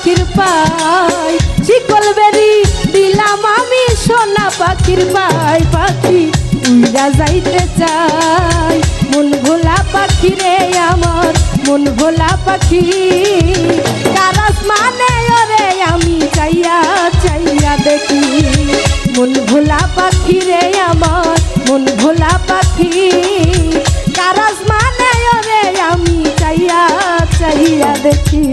পাখির পাই শিকল বেরি দিলাম আমি সোনা পাখির পাই পাখি উইরা যাইতে চাই মন ভোলা পাখি রে আমার মন ভোলা পাখি কার আসমানে ওরে আমি চাইয়া চাইয়া দেখি মন ভোলা পাখি রে আমার মন ভোলা পাখি কার আসমানে ওরে আমি চাইয়া চাইয়া দেখি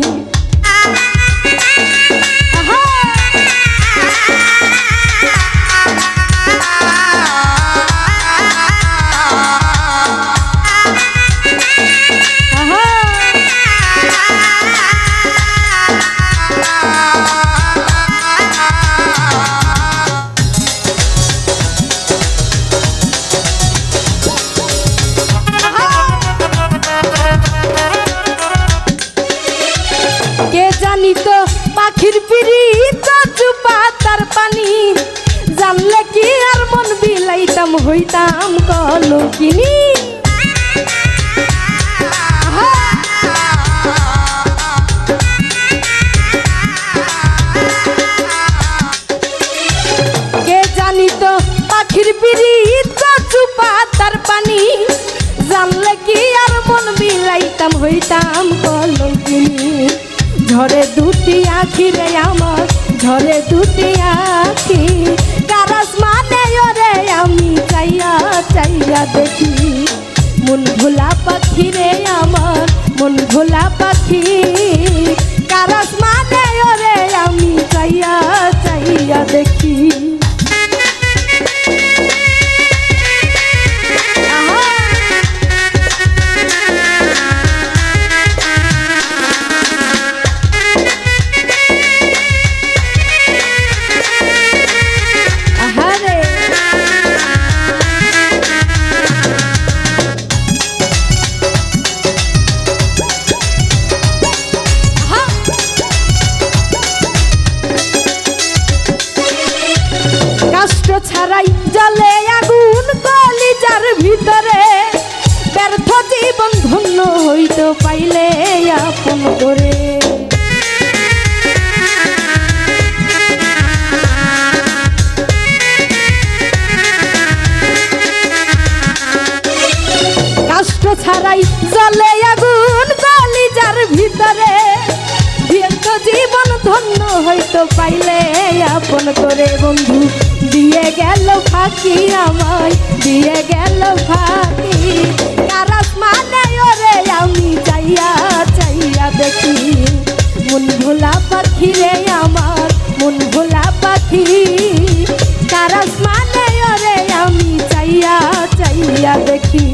পাখির পিরিত চুপা তার পানি জানলে কি আর মন বিলাইতাম হইতাম কলঙ্কিনী কে জানিত পাখির পিরিত চুপা তার পানি জানলে কি আর মন বিলাইতাম হইতাম কলঙ্কিনী ঝরে দুটি আখি রে আমার ঝরে দুটি আখি কার আসমানে ওরে আমি চাইয়া চাইয়া দেখি মন ভোলা পাখি রে আমার মন ভোলা পাখি কার আসমানে ওরে আমি চাইয়া চাইয়া দেখি ছাড়াই জলে আগুন কলিজার ভিতরে ব্যর্থ জীবন ধন্য হইতে পাইলে আপন করে কষ্ট ছাড়াই জলে আগুন কলিজার ভিতরে ব্যর্থ জীবন ধন্য হইতে পাইলে আপন করে বন্ধু দিয়ে গেল ফাঁকি আমায় দিয়ে গেল ফাঁকি কার আসমানে ওরে আমি চাইয়া চাইয়া দেখি মন ভোলা পাখি রে আমার মন ভোলা পাখি কার আসমানে ওরে আমি চাইয়া চাইয়া দেখি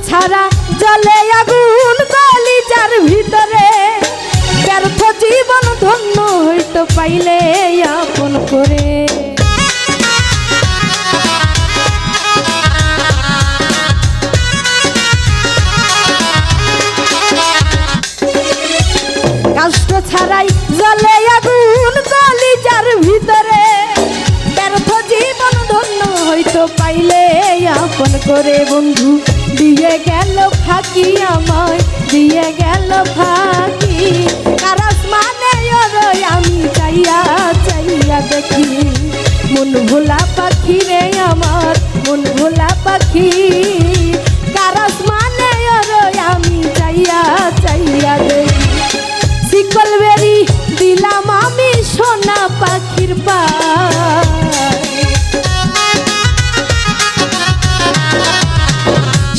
ছাড়া জলে আগুন কলিজার ভিতরে ব্যর্থ জীবন ধন্য হইতে পাইলে আপন করে কষ্ট ছাড়াই জলে আগুন কলিজার ভিতরে ব্যর্থ জীবন ধন্য হইতে পাইলে আপন করে বন্ধু দিয়ে গেল ফাঁকি আমায় দিয়ে গেল ফাঁকি কার আসমানে ওরে আমি চাইয়া চাইয়া দেখি মন ভোলা পাখি রে আমার মন ভোলা পাখি কার আসমানে ওরে আমি চাইয়া চাইয়া দেখি শিকল বেরি দিলাম আমি সোনা পাখির পাই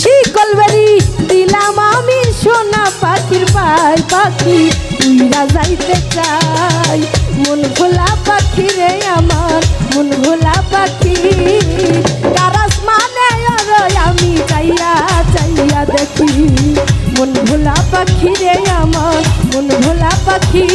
শিকল বেরি দিলাম আমি সোনা পাখির পাই পাখি উইরা যাইতে চাই মন ভোলা পাখি রে আমার মন ভোলা পাখি কার আসমানে ওরে আমি চাইয়া চাইয়া দেখি মন ভোলা পাখি রে আমার মন ভোলা পাখি